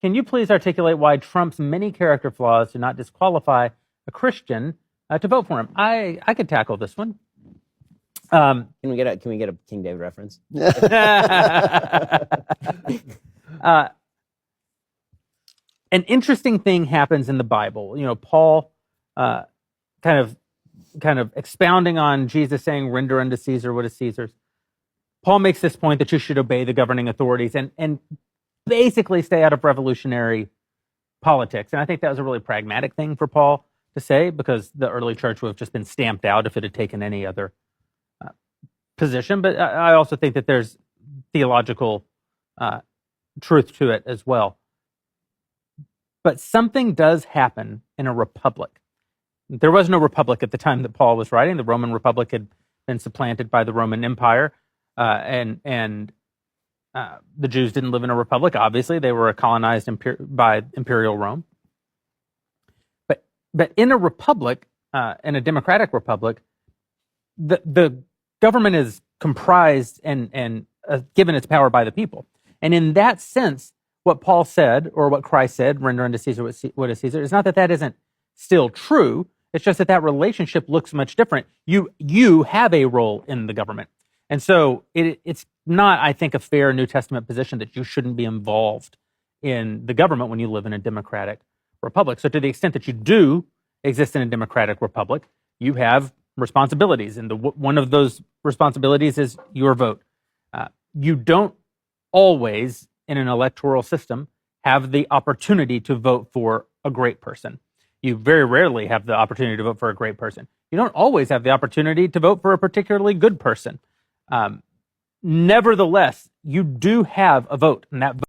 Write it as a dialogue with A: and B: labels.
A: Can you please articulate why Trump's many character flaws do not disqualify a Christian to vote for him? I could tackle this one.
B: Can we get a King David reference?
A: An interesting thing happens in the Bible. Paul kind of expounding on Jesus saying, "Render unto Caesar what is Caesar's." Paul makes this point that you should obey the governing authorities and basically stay out of revolutionary politics. And I think that was a really pragmatic thing for Paul to say, because the early church would have just been stamped out if it had taken any other position. But I also think that there's theological truth to it as well. But something does happen in a republic. There was no republic at the time that Paul was writing. The Roman Republic had been supplanted by the Roman Empire, and the Jews didn't live in a republic. Obviously, they were colonized by Imperial Rome. But in a republic, in a democratic republic, the government is comprised and given its power by the people. And in that sense, what Paul said, or what Christ said, "Render unto Caesar what is Caesar," it's not that isn't still true. It's just that relationship looks much different. You have a role in the government. And so it's not, I think, a fair New Testament position that you shouldn't be involved in the government when you live in a democratic republic. So to the extent that you do exist in a democratic republic, you have responsibilities. And one of those responsibilities is your vote. You don't always, in an electoral system, have the opportunity to vote for a great person. You very rarely have the opportunity to vote for a great person. You don't always have the opportunity to vote for a particularly good person. Nevertheless, you do have a vote, and that vote